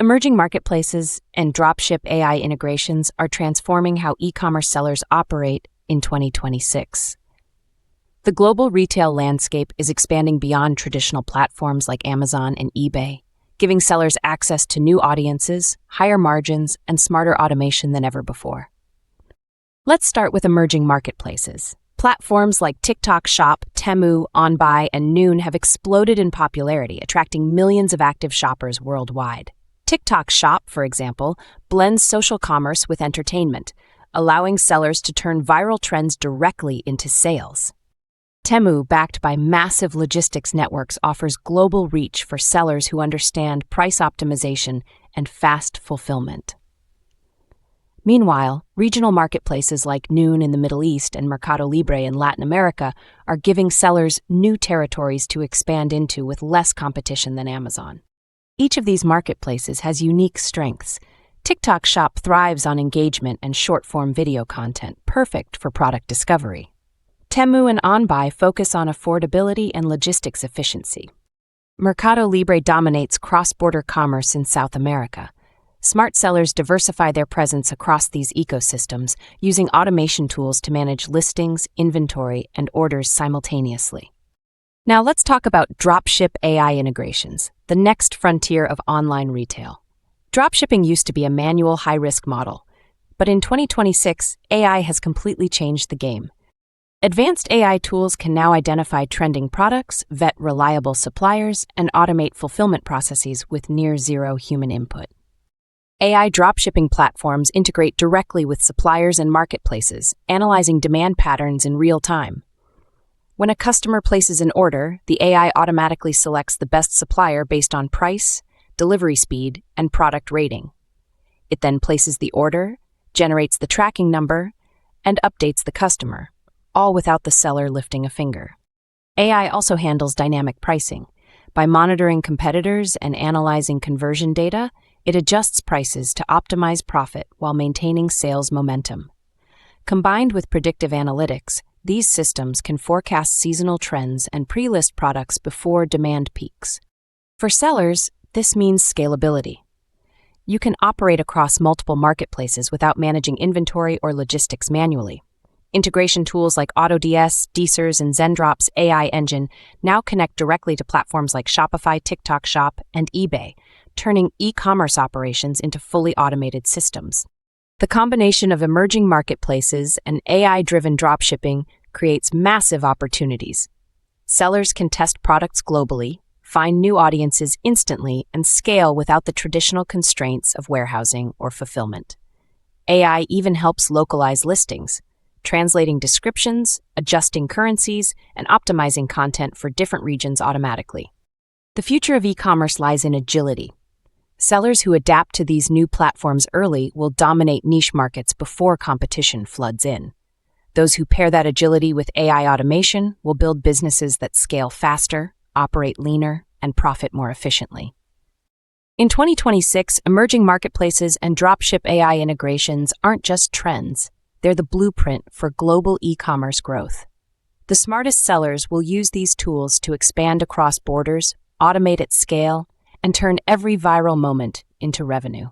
Emerging marketplaces and dropship AI integrations are transforming how e-commerce sellers operate in 2026. The global retail landscape is expanding beyond traditional platforms like Amazon and eBay, giving sellers access to new audiences, higher margins, and smarter automation than ever before. Let's start with emerging marketplaces. Platforms like TikTok Shop, Temu, OnBuy, and Noon have exploded in popularity, attracting millions of active shoppers worldwide. TikTok Shop, for example, blends social commerce with entertainment, allowing sellers to turn viral trends directly into sales. Temu, backed by massive logistics networks, offers global reach for sellers who understand price optimization and fast fulfillment. Meanwhile, regional marketplaces like Noon in the Middle East and Mercado Libre in Latin America are giving sellers new territories to expand into with less competition than Amazon. Each of these marketplaces has unique strengths. TikTok Shop thrives on engagement and short-form video content, perfect for product discovery. Temu and OnBuy focus on affordability and logistics efficiency. Mercado Libre dominates cross-border commerce in South America. Smart sellers diversify their presence across these ecosystems, using automation tools to manage listings, inventory, and orders simultaneously. Now let's talk about dropship AI integrations, the next frontier of online retail. Dropshipping used to be a manual, high-risk model, but in 2026, AI has completely changed the game. Advanced AI tools can now identify trending products, vet reliable suppliers, and automate fulfillment processes with near-zero human input. AI dropshipping platforms integrate directly with suppliers and marketplaces, analyzing demand patterns in real time. When a customer places an order, the AI automatically selects the best supplier based on price, delivery speed, and product rating. It then places the order, generates the tracking number, and updates the customer, all without the seller lifting a finger. AI also handles dynamic pricing. By monitoring competitors and analyzing conversion data, it adjusts prices to optimize profit while maintaining sales momentum. Combined with predictive analytics, these systems can forecast seasonal trends and pre-list products before demand peaks. For sellers, this means scalability. You can operate across multiple marketplaces without managing inventory or logistics manually. Integration tools like AutoDS, Deesers, and Zendrop's AI engine now connect directly to platforms like Shopify, TikTok Shop, and eBay, turning e-commerce operations into fully automated systems. The combination of emerging marketplaces and AI-driven dropshipping creates massive opportunities. Sellers can test products globally, find new audiences instantly, and scale without the traditional constraints of warehousing or fulfillment. AI even helps localize listings, translating descriptions, adjusting currencies, and optimizing content for different regions automatically. The future of e-commerce lies in agility. Sellers who adapt to these new platforms early will dominate niche markets before competition floods in. Those who pair that agility with AI automation will build businesses that scale faster, operate leaner, and profit more efficiently. In 2026, emerging marketplaces and dropship AI integrations aren't just trends, they're the blueprint for global e-commerce growth. The smartest sellers will use these tools to expand across borders, automate at scale, and turn every viral moment into revenue.